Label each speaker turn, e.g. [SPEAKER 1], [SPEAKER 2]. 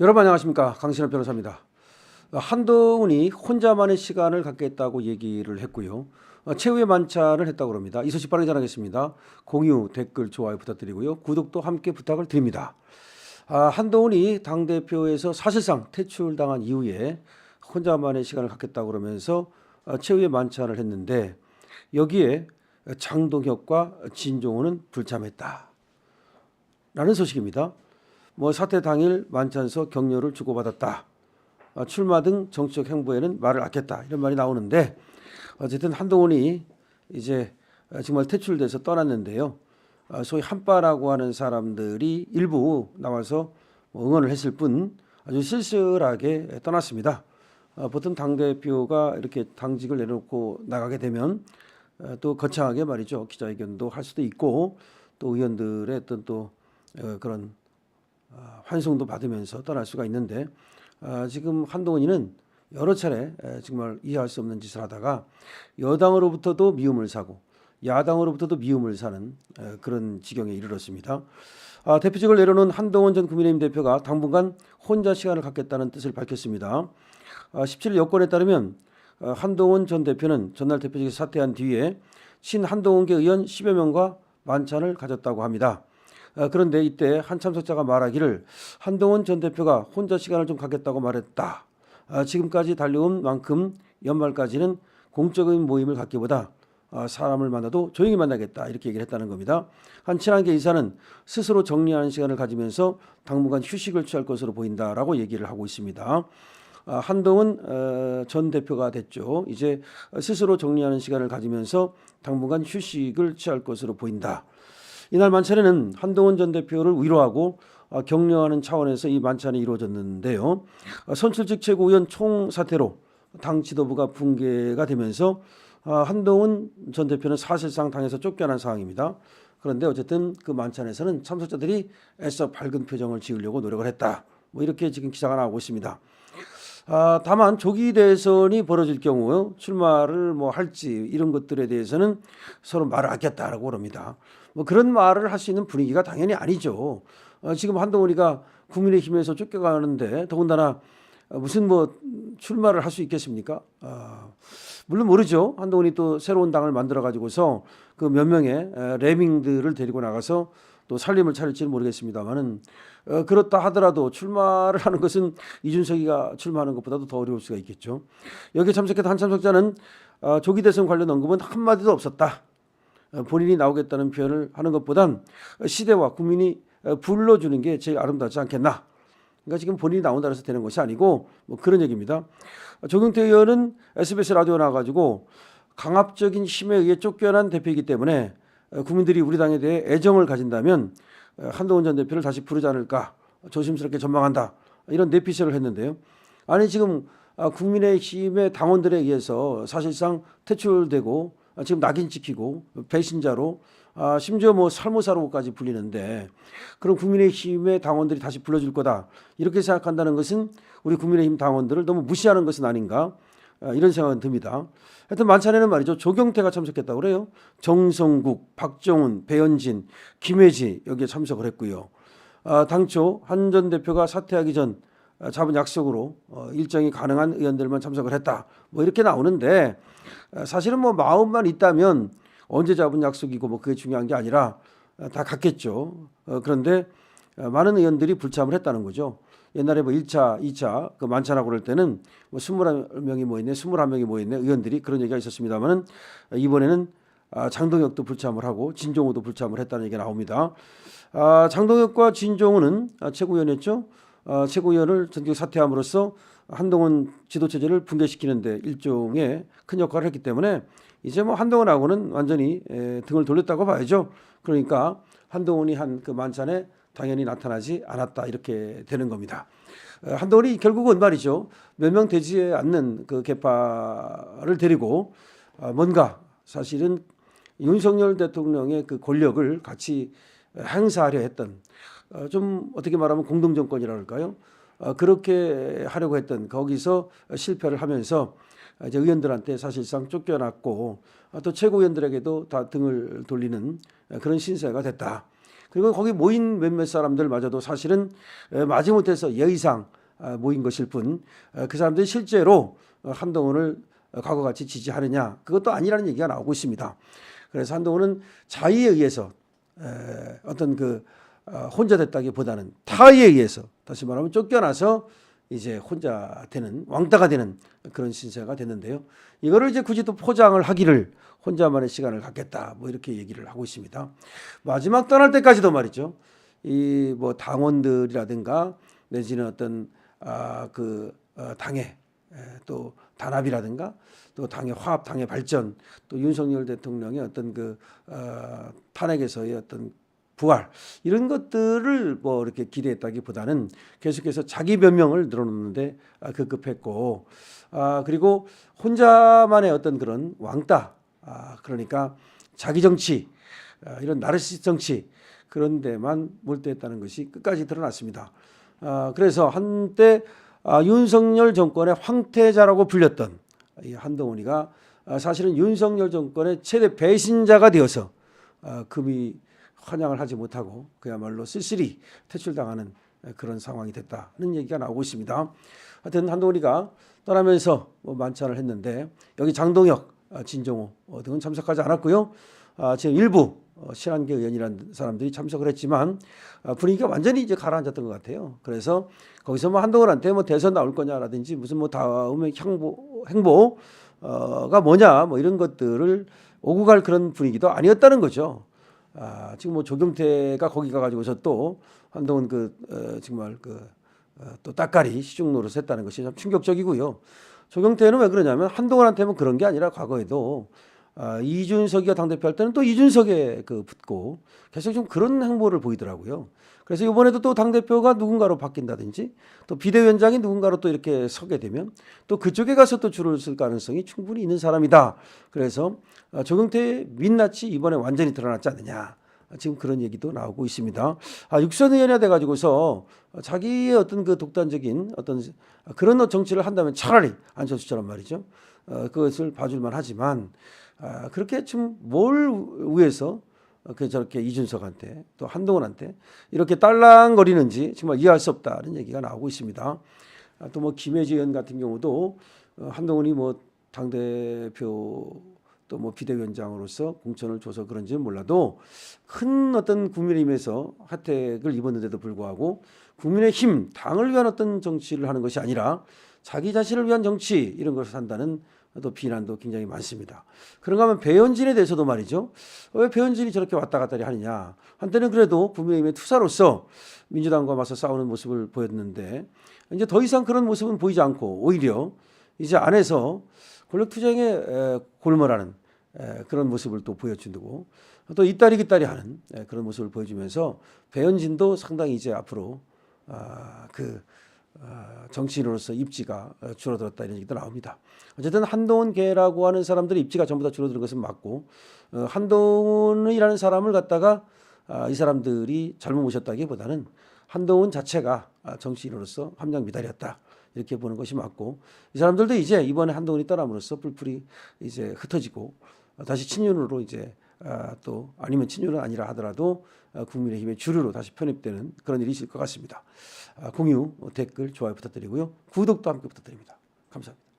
[SPEAKER 1] 여러분 안녕하십니까, 강신업 변호사입니다. 한동훈이 혼자만의 시간을 갖겠다고 얘기를 했고요. 최후의 만찬을 했다고 합니다. 이 소식 빠르게 전하겠습니다. 공유, 댓글, 좋아요 부탁드리고요. 구독도 함께 부탁을 드립니다. 한동훈이 당대표에서 사실상 퇴출당한 이후에 혼자만의 시간을 갖겠다고 그러면서 최후의 만찬을 했는데, 여기에 장동혁과 진종호는 불참했다 라는 소식입니다. 사태 당일 만찬서 격려를 주고받았다. 출마 등 정치적 행보에는 말을 아꼈다. 이런 말이 나오는데, 어쨌든 한동훈이 이제 정말 퇴출돼서 떠났는데요. 소위 한빠라고 하는 사람들이 일부 나와서 응원을 했을 뿐 아주 쓸쓸하게 떠났습니다. 보통 당대표가 이렇게 당직을 내놓고 나가게 되면 또 거창하게 말이죠. 기자회견도 할 수도 있고, 또 의원들의 어떤 또 그런 환송도 받으면서 떠날 수가 있는데, 지금 한동훈이는 여러 차례 정말 이해할 수 없는 짓을 하다가 여당으로부터도 미움을 사고 야당으로부터도 미움을 사는 그런 지경에 이르렀습니다. 대표직을 내려놓은 한동훈 전 국민의힘 대표가 당분간 혼자 시간을 갖겠다는 뜻을 밝혔습니다. 17일 여권에 따르면 한동훈 전 대표는 전날 대표직에서 사퇴한 뒤에 친한동훈계 의원 10여 명과 만찬을 가졌다고 합니다. 그런데 이때 한 참석자가 말하기를 한동훈 전 대표가 혼자 시간을 좀 갖겠다고 말했다. 지금까지 달려온 만큼 연말까지는 공적인 모임을 갖기보다 사람을 만나도 조용히 만나겠다, 이렇게 얘기를 했다는 겁니다. 한 친한계 이사는 스스로 정리하는 시간을 가지면서 당분간 휴식을 취할 것으로 보인다라고 얘기를 하고 있습니다. 한동훈 전 대표가 됐죠. 이제 스스로 정리하는 시간을 가지면서 당분간 휴식을 취할 것으로 보인다. 이날 만찬에는 한동훈 전 대표를 위로하고 격려하는 차원에서 이 만찬이 이루어졌는데요. 선출직 최고위원 총사퇴로 당 지도부가 붕괴가 되면서 한동훈 전 대표는 사실상 당에서 쫓겨난 상황입니다. 그런데 어쨌든 그 만찬에서는 참석자들이 애써 밝은 표정을 지으려고 노력을 했다. 이렇게 지금 기사가 나오고 있습니다. 다만 조기 대선이 벌어질 경우 출마를 할지 이런 것들에 대해서는 서로 말을 아꼈다라고 그럽니다. 그런 말을 할 수 있는 분위기가 당연히 아니죠. 지금 한동훈이가 국민의힘에서 쫓겨가는데 더군다나 무슨 출마를 할 수 있겠습니까? 물론 모르죠. 한동훈이 또 새로운 당을 만들어 가지고서 그 몇 명의 레밍들을 데리고 나가서 또 살림을 차릴지는 모르겠습니다만은, 그렇다 하더라도 출마를 하는 것은 이준석이가 출마하는 것보다도 더 어려울 수가 있겠죠. 여기에 참석했던 한 참석자는 조기 대선 관련 언급은 한마디도 없었다. 본인이 나오겠다는 표현을 하는 것보단 시대와 국민이 불러주는 게 제일 아름답지 않겠나. 그러니까 지금 본인이 나온다고 해서 되는 것이 아니고 그런 얘기입니다. 조경태 의원은 SBS 라디오 나와가지고 강압적인 힘에 의해 쫓겨난 대표이기 때문에 국민들이 우리 당에 대해 애정을 가진다면 한동훈 전 대표를 다시 부르지 않을까 조심스럽게 전망한다, 이런 내피셜을 했는데요. 아니 지금 국민의힘의 당원들에 의해서 사실상 퇴출되고 지금 낙인 찍히고 배신자로 심지어 살모사로까지 불리는데, 그럼 국민의힘의 당원들이 다시 불러줄 거다, 이렇게 생각한다는 것은 우리 국민의힘 당원들을 너무 무시하는 것은 아닌가, 이런 생각은 듭니다. 하여튼 만찬에는 말이죠, 조경태가 참석했다고 그래요. 정성국, 박정훈, 배현진, 김혜지 여기에 참석을 했고요. 당초 한 전 대표가 사퇴하기 전 잡은 약속으로 일정이 가능한 의원들만 참석을 했다, 이렇게 나오는데, 사실은 마음만 있다면 언제 잡은 약속이고 그게 중요한 게 아니라 다 갔겠죠. 그런데 많은 의원들이 불참을 했다는 거죠. 옛날에 1차, 2차 그 만찬하고 그럴 때는 21명이 모였네, 21명이 모였네, 의원들이 그런 얘기가 있었습니다만은, 이번에는 장동혁도 불참을 하고 진종호도 불참을 했다는 얘기가 나옵니다. 장동혁과 진종호는 최고위원이었죠. 최고위원을 전격 사퇴함으로써 한동훈 지도체제를 붕괴시키는데 일종의 큰 역할을 했기 때문에 이제 한동훈하고는 완전히 등을 돌렸다고 봐야죠. 그러니까 한동훈이 한 그 만찬에 당연히 나타나지 않았다, 이렇게 되는 겁니다. 한동훈이 결국은 말이죠, 몇 명 되지 않는 그 계파를 데리고 뭔가 사실은 윤석열 대통령의 그 권력을 같이 행사하려 했던, 좀 어떻게 말하면 공동정권이라 할까요? 그렇게 하려고 했던, 거기서 실패를 하면서 이제 의원들한테 사실상 쫓겨났고 또 최고위원들에게도 다 등을 돌리는 그런 신세가 됐다. 그리고 거기 모인 몇몇 사람들마저도 사실은 마지못해서 예의상 모인 것일 뿐 그 사람들이 실제로 한동훈을 과거 같이 지지하느냐 그것도 아니라는 얘기가 나오고 있습니다. 그래서 한동훈은 자의에 의해서 어떤 혼자 됐다기보다는 타의에 의해서 다시 말하면 쫓겨나서 이제 혼자 되는 왕따가 되는 그런 신세가 됐는데요. 이거를 이제 굳이 또 포장을 하기를 혼자만의 시간을 갖겠다 뭐 이렇게 얘기를 하고 있습니다. 마지막 떠날 때까지도 말이죠. 이 뭐 당원들이라든가 내지는 어떤 당의 또 단합이라든가 또 당의 화합, 당의 발전, 또 윤석열 대통령의 어떤 탄핵에서의 어떤 부활 이런 것들을 뭐 이렇게 기대했다기보다는 계속해서 자기 변명을 늘어놓는데 급급했고 그리고 혼자만의 어떤 그런 왕따 그러니까 자기 정치 이런 나르시스트 정치 그런 데만 몰두했다는 것이 끝까지 드러났습니다. 그래서 한때 윤석열 정권의 황태자라고 불렸던 이 한동훈이가 사실은 윤석열 정권의 최대 배신자가 되어서 금이 환영을 하지 못하고 그야말로 쓸쓸히 퇴출당하는 그런 상황이 됐다는 얘기가 나오고 있습니다. 하여튼 한동훈이가 떠나면서 뭐 만찬을 했는데 여기 장동혁, 진정호 등은 참석하지 않았고요. 지금 일부 친한계 의원이라는 사람들이 참석을 했지만 분위기가 완전히 이제 가라앉았던 것 같아요. 그래서 거기서 뭐 한동훈한테 뭐 대선 나올 거냐라든지 무슨 뭐 다음에 행보가 뭐냐 뭐 이런 것들을 오고 갈 그런 분위기도 아니었다는 거죠. 지금 뭐 조경태가 거기 가가지고서 또 한동훈 정말 또 따까리 시중 노릇을 했다는 것이 참 충격적이고요. 조경태는 왜 그러냐면 한동훈한테는 그런 게 아니라 과거에도 이준석이가 당대표 할 때는 또 이준석에 붙고 계속 좀 그런 행보를 보이더라고요. 그래서 이번에도 또 당대표가 누군가로 바뀐다든지 또 비대위원장이 누군가로 또 이렇게 서게 되면 또 그쪽에 가서 또 줄을 쓸 가능성이 충분히 있는 사람이다. 그래서 조경태의 민낯이 이번에 완전히 드러났지 않느냐. 지금 그런 얘기도 나오고 있습니다. 육선 의원이 돼가지고서 자기의 어떤 독단적인 어떤 그런 정치를 한다면 차라리 안철수처럼 말이죠. 그것을 봐줄만 하지만 그렇게 좀 뭘 위해서 저렇게 이준석한테 또 한동훈한테 이렇게 딸랑거리는지 정말 이해할 수 없다는 얘기가 나오고 있습니다. 또 뭐 김혜지 의원 같은 경우도 한동훈이 뭐 당대표 또 뭐 비대위원장으로서 공천을 줘서 그런지는 몰라도 큰 어떤 국민의힘에서 혜택을 입었는데도 불구하고 국민의힘 당을 위한 어떤 정치를 하는 것이 아니라 자기 자신을 위한 정치 이런 것을 한다는 또 비난도 굉장히 많습니다. 그런가 하면 배현진에 대해서도 말이죠. 왜 배현진이 저렇게 왔다 갔다 하느냐. 한때는 그래도 국민의힘의 투사로서 민주당과 맞서 싸우는 모습을 보였는데 이제 더 이상 그런 모습은 보이지 않고 오히려 이제 안에서 권력투쟁에 골몰하는 그런 모습을 또 보여준다고 또 이따리 그따리 하는 그런 모습을 보여주면서 배현진도 상당히 이제 앞으로 정치인으로서 입지가 줄어들었다 이런 얘기도 나옵니다. 어쨌든 한동훈계라고 하는 사람들의 입지가 전부 다 줄어드는 것은 맞고 한동훈이라는 사람을 갖다가 이 사람들이 잘못 모셨다기보다는 한동훈 자체가 정치인으로서 함량 미달이었다 이렇게 보는 것이 맞고 이 사람들도 이제 이번에 한동훈이 떠남으로써 뿔뿔이 이제 흩어지고 다시 친윤으로 이제 또 아니면 친윤은 아니라 하더라도 국민의힘의 주류로 다시 편입되는 그런 일이 있을 것 같습니다. 공유, 댓글, 좋아요 부탁드리고요. 구독도 함께 부탁드립니다. 감사합니다.